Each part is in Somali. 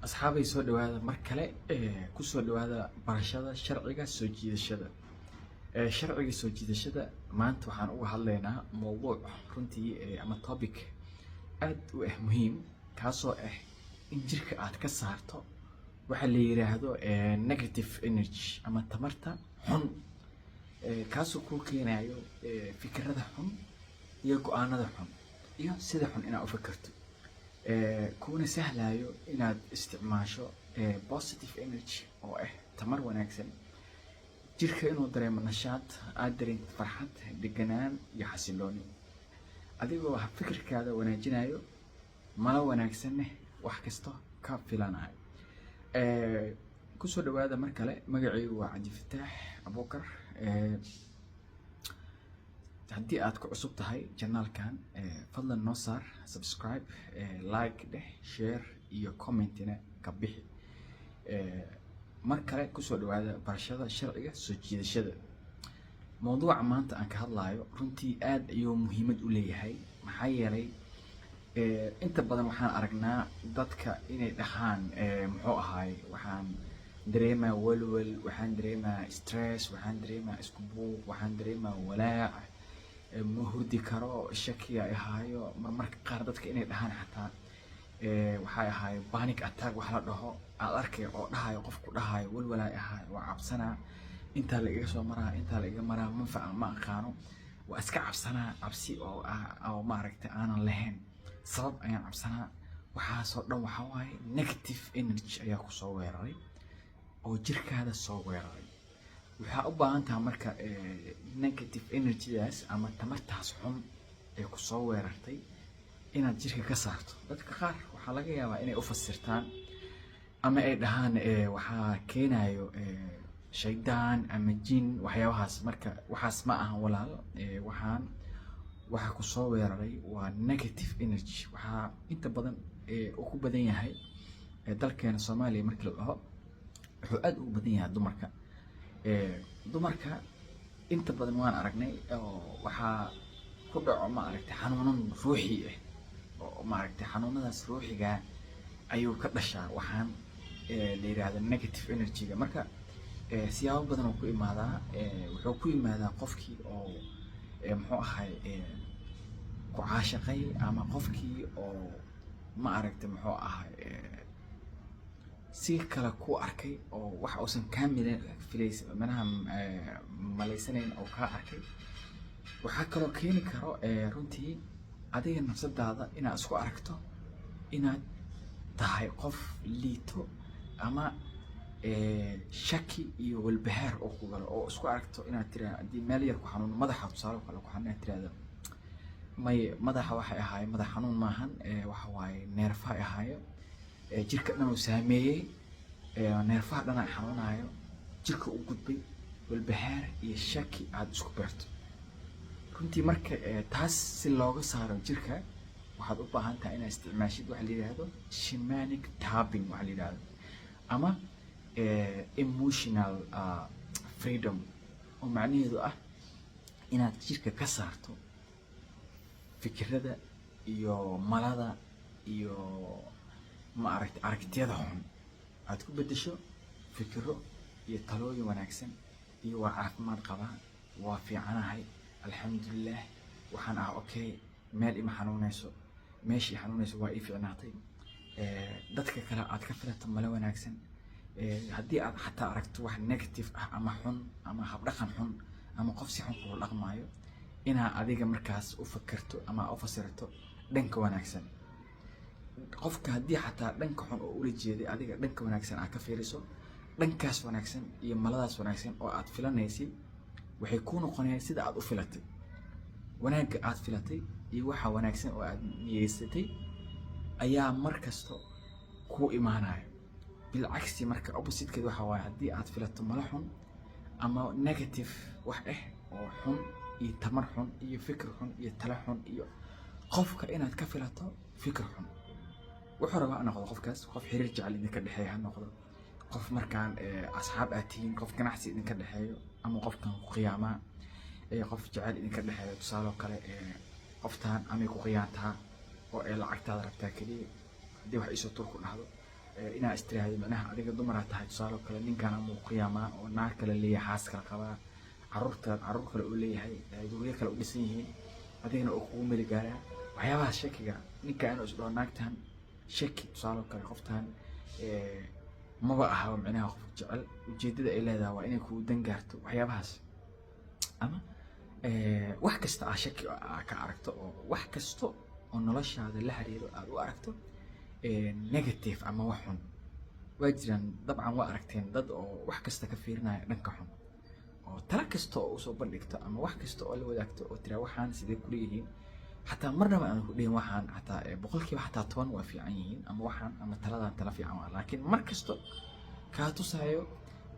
asxaabay soo dhawaada mar kale ku soo dhawaada barashada sharciga soo jiidashada sharciga soo jiidashada maanta waxaan uga hadlaynaa mowduuc runtii ama topic aad u muhiim kaasoo in jirka aad ka saarto waxa la yiraahdo negative energy ama tamarta xun kaasoo ku keenayo fikrada xun iyo go'aanada xun iyo sida xun inaad u fikirto kuna sahlayo inaad isticmaasho positive energy oo tamar wanaagsan jirka inuu dareemo nashaad aad dareento farxad deganaan iyo xasilooni adigoo fikirkaada wanaajinayo mala wanaagsan wax kasta ka filanayo kusoo dhawaada mar kale magacaygu waa Cabdifataax Abuukar haddii aad ku cusub tahay channelkan fadlan noo saar subscribe like share iyo commentina ka bixi mar kale kusoo dhawaada barashada sharciga soo jiidashada mowduuca maanta aan ka hadlayo runtii aad ayuu muhiimad u leeyahay maxaa yeelay inta badan waxaan aragnaa dadka inay dhahaan muxuu ahaay waxaan dareemaa walwal waxaan dareemaa stress waxaan dareemaa isku buuq waxaan dareemaa walaac ma hurdi karo shakiya ahaayo marmarka qaar dadka inay dhahaan xataa waxay ahaay panic attack wax la dhaho aad arkay oo dhahayo qofku dhahayo walwalaay ahaay waa cabsanaa inta la iga soo maraa inta la iga maraa ma aqaano waa iska cabsanaa cabsi oo maaragtay aanan lahayn sabab ayaan cabsanaa waxaasoo dhan waxa waaye negative energy ayaa ku soo weeraray oo jirkaada soo weeraray waxaa u baahan tahay marka negative energy-daas ama tamartaas xun ee ku soo weerartay inaad jirka ka saarto dadka qaar waxaa laga yaabaa inay u fasirtaan ama ay dhahaan waxaa keenayo shaydaan ama jin waxyaabahaas marka waxaas ma aha walaal waxa ku soo weeraray waa negative energy waxaa inta badan uu ku badan yahay dalkeena Soomaaliya markii la dhaho wuxuu aad ugu badan yahay dumarka inta badan waan aragnay oo waxaa ku dhaco ma aragtay xanuunan ruuxi oo ma aragtay xanuunadaas ruuxiga ayuu ka dhashaa waxaan la yiraahdo negative energy-ga marka siyaabo badan oo ku imaadaa wuxuu ku yimaadaa qofkii oo muxuu ahay ku caashaqay ama qofkii oo ma aragtay muxuu ahay si kala ku arkay oo wax uusan kaamilan filays manaha malaysanayn oo ka arkay waxa kale keeni karo runtii adiga nafsadaada inaad isku aragto inaad tahay qof liito ama shaki iyo walbahaar oo ku galo oo isku aragto inaad tiraahdo hadii meel yar ku xanuun madaxa tusaale kale ku xanuun tiraahdo may madaxa waxay ahaay madax xanuun maahan waxa waaye neerfa ahaayo jirka dhan uu saameeyay neerfaha dhan ay xanuunayo jirka u gudbay walbahaar iyo shaki aad isku beerto runtii marka taas si looga saaro jirka waxaad u baahan tahay inaad isticmaashid waxa la yiraahdo shamanic tapping waxa la yiraahdo ama emotional freedom oo macnaheedu inaad jirka ka saarto fikirada iyo malada iyo ma aragtiyada xun aad ku bedesho fikiro iyo talooyin wanaagsan iyo waa caafimaad qaba waa fiicanahay alxamdulillah waxaan okay meel ima xanuunayso meeshii xanuunayso waa ii fiicnaatay dadka kale aad ka filato mala wanaagsan haddii aad xataa aragto wax negative ama xun ama habdhaqan xun ama qof si xun kula dhaqmaayo inaa adiga markaas u fikirto ama u fasirto dhanka wanaagsan qofka haddii xataa dhanka xun oo ula jeeday adiga dhanka wanaagsan aad ka fiiriso dhankaas wanaagsan iyo maladaas wanaagsan oo aad filanaysay waxay ku noqonayaan sida aad u filatay wanaagga aad filatay iyo waxa wanaagsan oo aad niyeysatay ayaa markasto ku imaanaya bilcagsi marka opposite-keed waxa waaye haddii aad filato mala xun ama negative wax oo xun iyo tamar xun iyo fikir xun iyo talo xun iyo qofka inaad ka filato fikir xun wuxuu rabaa noqdo qofkaas qof xiriir jecel idinka dhexeeyo ha noqdo qof markaan asxaab aad tihiin qof ganacsi idinka dhexeeyo ama qofkan ku qiyaama qof jecel idinka dhexeeyo tusaale kale qoftaan ama ku qiyaantaa oo lacagtaada rabtaa kaliya hadii wax isoo tur ku dhahdo inaa istiraahdo macnaha adiga dumara tahay tusaale kale ninkan ama uu qiyaamaa oo naag kale leeyahay xaas kale qabaa caruur kale uu leeyahay guryo kale u dhisan yihiin adigana uu kugu meli gaaraa waxyaabaha shakiga ninka inuu isdhaho naagtan shaki tusaale kale qoftan maba aha macnaha qof jecel ujeedada ay leedahay waa inay kugu dan gaarto waxyaabahaas ama wax kasta aa shaki ka aragto oo wax kasta oo noloshaada la xiriiro aad u aragto negative ama wax xun waa jiraan dabcan waa aragteen dad oo wax kasta ka fiirinaya dhanka xun oo tala kasta oo usoo bandhigto ama wax kasta oo la wadaagto oo tiraa waxaan sidee ku leeyihiin xataa marnaba aan ku dhihin waxaan xataa boqolkiiba xataa 10 waa fiican yihiin ama waxaan ama taladan tala fiican waa laakiin mar kasta kaa tusayo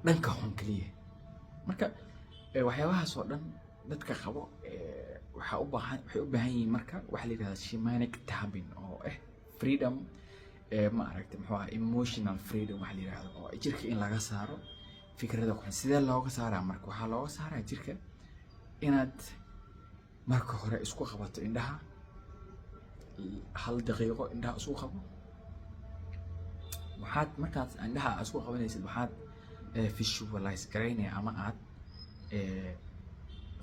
dhanka xun kaliya marka waxyaabahaas oo dhan dadka qabo waxay u baahan yihiin marka waxa la yiraahdaa shamanic tapping oo freedom ma aragtay muxuu ahaa emotional freedom waxa la yiraahdo oo jirka in laga saaro fikrada xun sidee looga saaraa marka waxaa looga saaraa jirka inaad marka hore isku qabato indhaha hal daqiiqo indhaha isku qabo waxaad markaad indhaha isku qabanaysid waxaad visualize garaynaya ama aad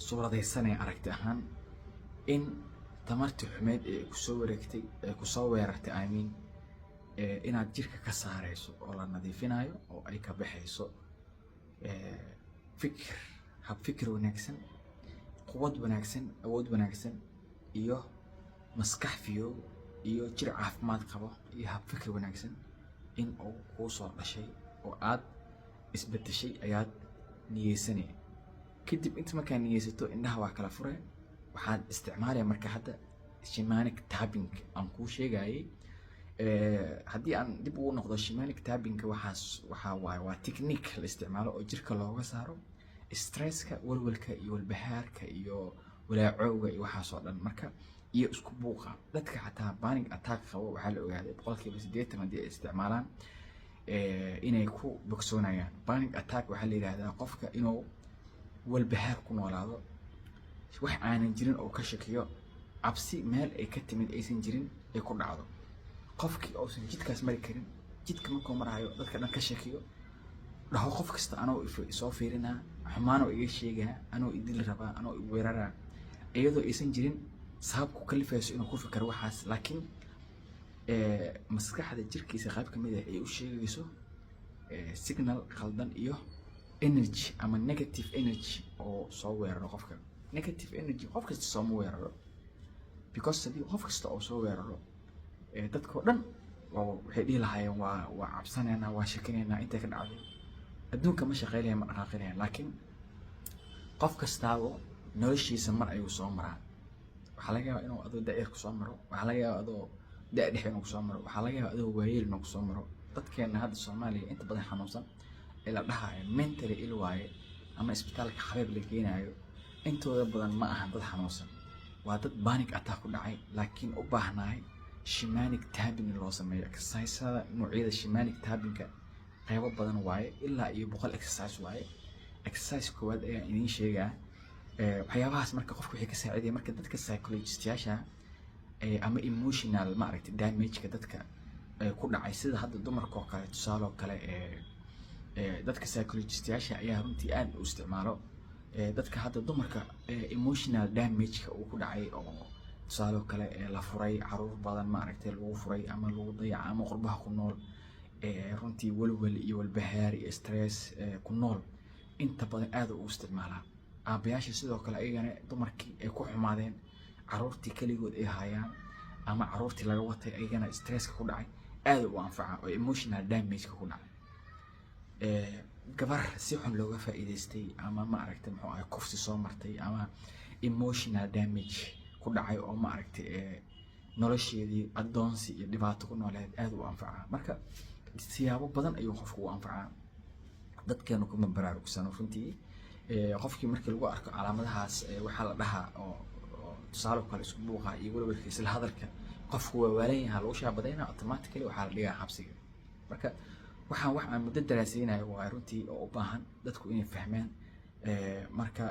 suuradaysanaya aragti ahaan in tamartii xumeed ee kusoo weerartay I mean inaad jirka ka saarayso oo la nadiifinayo oo ay ka baxayso hab fikir wanaagsan quwad wanaagsan awood wanaagsan iyo maskax fiyow iyo jir caafimaad qabo iyo hab fikir wanaagsan in uu kuu soo dhashay oo aad isbedeshay ayaad niyeysanay kadib inta markaa niyeysato indhaha waa kala fure waxaad isticmaalaya marka hadda shamanic tapping aan kuu sheegayay haddii aan dib ugu noqdo shamanic tapping waxaa waaye waa technique la isticmaalo oo jirka looga saaro stresska walwalka iyo walbahaarka iyo walaacowga iyo waxaas oo dhan marka iyo isku buuqa dadka xataa panic attack qabo waxaa la ogaaday boqolkiiba 80 haddii ay isticmaalaan inay ku bogsoonayaan panic attack waxaa la yiraahdaa qofka inuu walbahaar ku noolaado wax aanan jirin oo ka shakiyo cabsi meel ay ka timid aysan jirin ay ku dhacdo qofkii uusan jidkaas mari karin jidka markuu marayo dadka dhan ka shakiyo dhaho qof kasta anoo soo fiirinaa xumaanoo iga sheegaa anoo idil rabaa anoo weeraraa iyadoo aysan jirin sabab ku kalifayso inuu ku fikiro waxaas laakiin maskaxda jirkiisa qayb ka mid ah ay u sheegayso signal khaldan iyo energy ama negative energy oo soo weeraro qofka negative energy qof kasta soo weeraro because hadii qof kasta oo soo weeraro dadka dhan waxay dhihi lahaayeen waa cabsanaynaa waa shakinaynaa intay ka dhacday adduunka ma shaqeynayaan ma dhaqaaqinayaan laakiin qof kastaaba noloshiisa mar ayuu soo maraa waxaa laga yaabaa inuu adoo da'yar ku soo maro waxaa laga yaabaa adoo da' dhexe inuu ku soo maro waxaa laga yaabaa adoo waayeel inuu ku soo maro dadkeena hadda Soomaaliya inta badan xanuunsan ee la dhahayo mentally ill waaye ama isbitaalka xabeeb la geenayo intooda badan ma aha dad xanuunsan waa dad panic attack ku dhacay laakiin u baahnaay shamanic tapping loo sameeyo exercise-ada noocyada shamanic tapping-ka qaybo badan waaye ilaa iyo 100 exercise waaye exercise koowaad ayaan idin sheegaa waxyaabahaas marka qofku wixii ka saaciday marka dadka psychologist-yaasha ama emotional ma aragtay damage-ka dadka ku dhacay sida hadda dumarka oo kale tusaale oo kale dadka psychologist-yaasha ayaa runtii aad u isticmaalo dadka hadda dumarka emotional damage-ka uu ku dhacay oo tusaale kale la furay caruur badan ma aragtay lagu furay ama lagu dayacay ama qurbaha ku nool runtii walwal iyo walbahaar iyo stress ku nool inta badan aad u isticmaalaa aabayaasha sidoo kale ayagana dumarkii ay ku xumaadeen caruurtii kaligood ay hayaan ama caruurtii laga watay ayagana stresska ku dhacay aad u anfaca oo emotional damage-ka ku dhacay gabar si xun looga faa'iideystay ama ma aragtay muxuu ahay kufsi soo martay ama emotional damage ku dhacay oo ma aragtay nolosheedii adoonsi iyo dhibaato ku nooleed aad u anfaca marka siyaabo badan ayuu qofku u anfacaa dadkeenu kuma baraarugsan runtii qofkii markii lagu arko calaamadahaas waxaa la dhahaa oo tusaale kale isku buuqa iyo walwalka isla hadalka qofku waa waalan yahay lagu shaabadayna automatically waxaa la dhigaa xabsiga marka waxaan muddo daraasaynayo waa runtii oo u baahan dadku inay fahmaan marka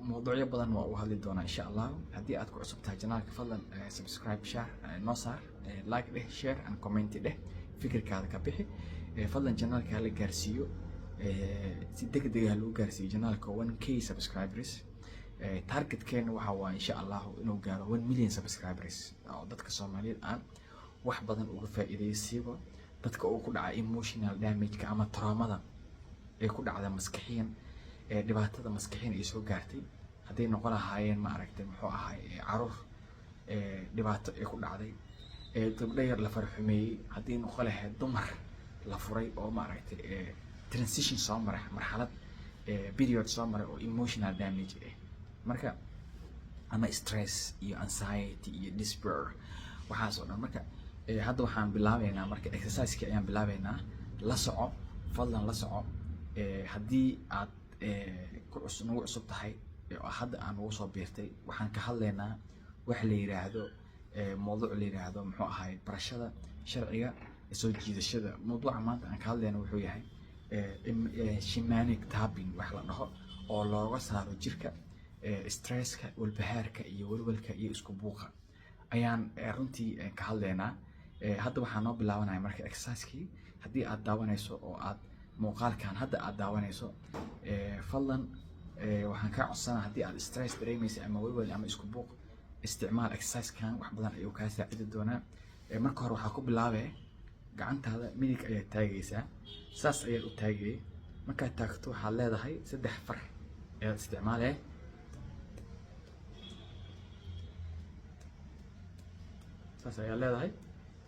mowduucyo badan waa u hadli doonaa insha Allah haddii aad ku cusub tahay janaalka fadlan subscribe share noo saar like share and comment fikirkaada ka bixi fadlan janaalka hala gaarsiiyo si degdeg ah loo gaarsiiyo janaalka 1k subscribers targetkeena waxa waa insha Allah inuu gaaro 1 million subscribers oo dadka Soomaaliyeed aan wax badan uga faa'iideysiiyo dadka uu ku dhacay emotional damage ama traumada ay ku dhacda maskaxiyan dhibaatada maskaxiyan ay soo gaartay haday noqon lahaayeen ma aragtay muxuu ahay caruur dhibaato ay ku dhacday gabdho yar la farxumeeyay haday noqon lahayd dumar la furay oo ma aragtay transition soo maray marxalad period soo maray oo emotional damage marka ama stress iyo anxiety iyo despair waxaas oo dhan marka hadda waxaan bilaabeynaa marka exercise-ka ayaan bilaabeynaa la soco fadlan la soco haddii aad nagu cusub tahay hadda aan ugu soo biirtay waxaan ka hadlaynaa wax la yiraahdo mowduuc la yiraahdo muxuu ahay barashada sharciga soo jiidashada mowduuca maanta aan ka hadlayna wuxuu yahay shamanic tapping wax la dhaho oo looga saaro jirka stresska walbahaarka iyo walwalka iyo isku buuqa ayaan runtii ka hadlaynaa hadda waxaan noo bilaabanaya marka exercise-kii haddii aad daawanayso oo aad muuqaalkan hadda aad daawanayso fadlan waxaan kaa codsanaa haddii aad stress dareemaysa ama walwal ama isku buuq isticmaal exercise-kan wax badan ayuu kaa saacidi doonaa marka hore waxaa ku bilaabee gacantaada midig ayaad taagaysaa saas ayaad u taagayay markaad taagto waxaad leedahay 3 far ayaad isticmaalee saas ayaad leedahay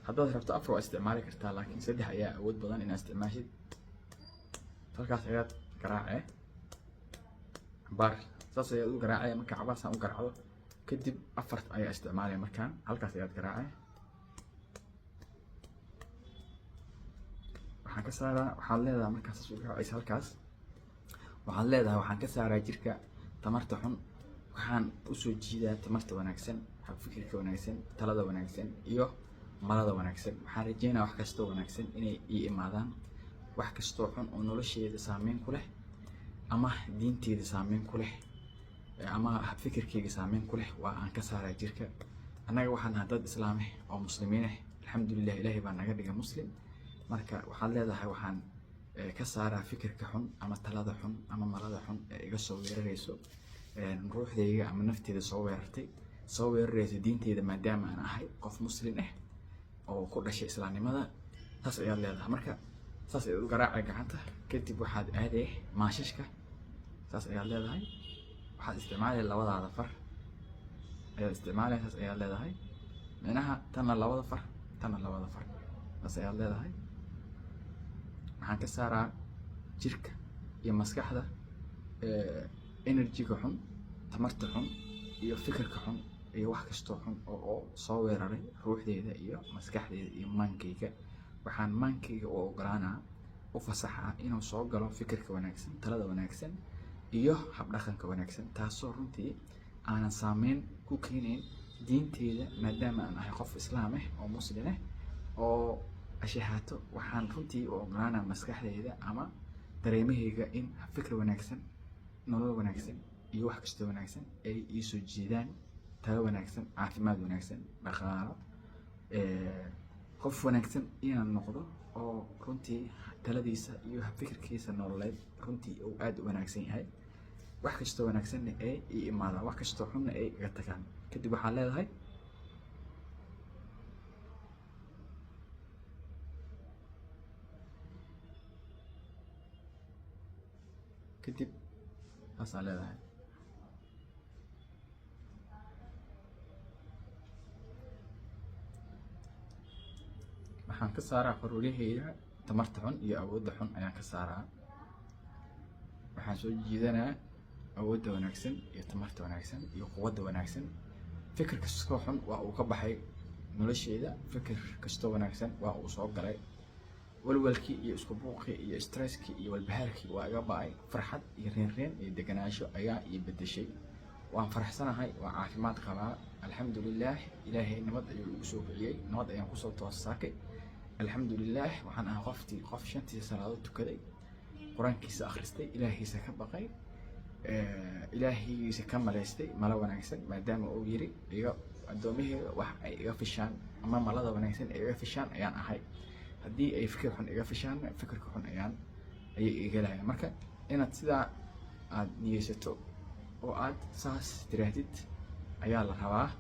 haddaad rabto 4 waa isticmaali kartaa laakiin 3 ayaa awood badan inaad isticmaashid halkaas ayaad garaacee bar saas ayaad u garaacee marka cabaasaan u garaacdo kadib 4 ayaa isticmaalaya markaan halkaas ayaad garaacee waxaan ka saaraa waxaad leedahay markaas u garaacaysa halkaas waxaad leedahay waxaan ka saaraa jirka tamarta xun waxaan u soo jiidaa tamarta wanaagsan hab fikirka wanaagsan talada wanaagsan iyo malada wanaagsan waxaan rajeynayaa wax kasta wanaagsan inay ii imaadaan wax kasta xun oo nolosheeda saameyn ku leh ama diinteeda saameyn ku leh ama hab fikirkeyga saameyn ku leh waa aan ka saaraa jirka annaga waxaan nahay dad islaami oo muslimiin ah alxamdulillah ilaahay baa naga dhigay muslim marka waxaad leedahay waxaan ka saaraa fikirka xun ama talada xun ama malada xun ee iga soo weerarayso ruuxdayga ama nafteeda soo weerarayso diinteeda maadaama aan ahay qof muslim ah oo ku dhashay islaamnimada taas ayaad leedahay marka saas ayaad u garaacay gacanta kadib waxaad aaday maashashka saas ayaad leedahay waxaad isticmaalay labadaada far ayaad isticmaalay saas ayaad leedahay micnaha tanna labada far tanna labada far saas ayaad leedahay waxaan ka saaraa jirka iyo maskaxda energy-ga xun tamarta xun iyo fikirka xun iyo wax kastoo xun oo soo weeraray ruuxdeeda iyo maskaxdeeda iyo maankeyga waxaan maankeyga u ogolaanaa u fasaxaa inuu soo galo fikirka wanaagsan talada wanaagsan iyo habdhaqanka wanaagsan taasoo runtii aanan saameyn ku keenayn diinteeda maadaama aan ahay qof islaam ah oo muslim ah oo ashahaato waxaan runtii u ogolaanaa maskaxdeeda ama dareemahayga in fikir wanaagsan nolol wanaagsan iyo wax kasta wanaagsan ay ii soo jiidaan talo wanaagsan caafimaad wanaagsan dhaqaalo qof wanaagsan inaan noqdo oo runtii taladiisa iyo fikirkiisa nololeed runtii uu aad u wanaagsan yahay wax kasta wanaagsanna ay ii imaadaan wax kasta xunna ay iga tagaan kadib waxaan leedahay kadib saasaan leedahay waxaan ka saaraa faruuriyahayga tamarta xun iyo awoodda xun ayaan ka saaraa waxaan soo jiidanaa awoodda wanaagsan iyo tamarta wanaagsan iyo quwadda wanaagsan fikir kastoo xun waa uu ka baxay nolosheeda fikir kastoo wanaagsan waa uu soo galay walwalkii iyo isku buuqii iyo stresskii iyo walbahaarkii waa iga ba'ay farxad iyo reenreen iyo deganaansho ayaa ii bedeshay waan faraxsanahay waa caafimaad qabaa alxamdulilah ilaahay nabad ayuu igu soo bixiyey nabad ayaan kusoo toosaakay alxamdulilah waxaan ahaa qof 5 salaadood tukaday quraankiisa akhristay ilaahiisa ka baqay ilaahiisa ka malaystay mala wanaagsan maadaama uu yiri iga adoomihii wax ay iga fishaan ama malada wanaagsan ay iga fishaan ayaan ahay haddii ay fikir xun iga fishaan fikirka xun ayay iga helayaan. Marka inaad sidaa aad niyeysato oo aad saas tiraahdid ayaa la rabaa.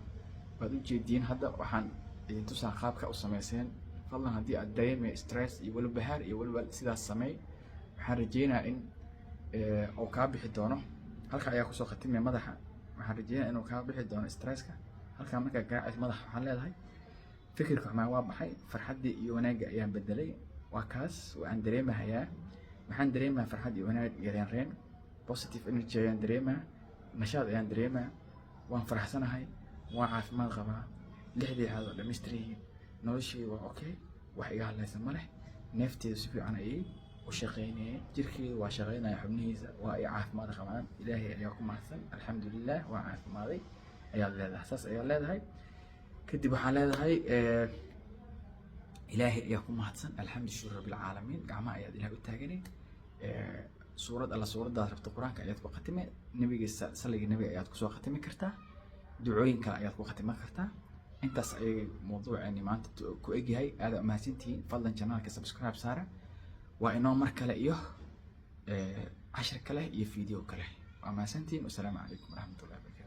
waad ujeediin hadda waxaan idin tusaa qaabka u samayseen. fadlan haddii aad dareemay stress iyo walbahaar iyo walwal sidaas sameey. waxaan rajeynayaa in uu kaa bixi doono. halka ayaa kusoo khatimaya madaxa. waxaan rajeynayaa inuu kaa bixi doono stresska. halkaa markaa garaacaysa madaxa waxaan leedahay fikirka xumaa waa baxay, farxaddii iyo wanaagga ayaan bedelay. waa kaas waan dareemahayaa. waxaan dareemayaa farxad iyo wanaag iyo reenreen, positive energy ayaan dareemaa, nashaad ayaan dareemaa, waan faraxsanahay, waan caafimaad qabaa, lixdii xaad oo dhammaystiran, noloshayda waa okay, wax iga hadlaysa ma leh, neefteedu si fiican ayay u shaqeynayeen, jirkeedu waa shaqeynaya, xubnihiisa waa ay caafimaad qabaan. ilaahay ayaa ku mahadsan, alxamdulilah waa caafimaaday ayaad leedahay. saas ayaad leedahay. kadib waxaan leedahay ilaahay ayaa ku mahadsan, alxamdu shukr rabbil caalamiin. gacmaha ayaad ilaah u taaganay. suurad alla suuradaad rabto qur-aanka ayaad ku khatime, nabiga saliga nabiga ayaad kusoo khatimi kartaa, ducooyin kale ayaad ku khatiman kartaa. intaas ayay mawduuceeni maanta ku egyahay. aad mahadsantihiin. fadlan channelka subscribe saara. waa inoo mar kale iyo cashir kale iyo video kale. waa mahadsantihiin. wasalaamu calaykum waraxmatullahi wabarakatu.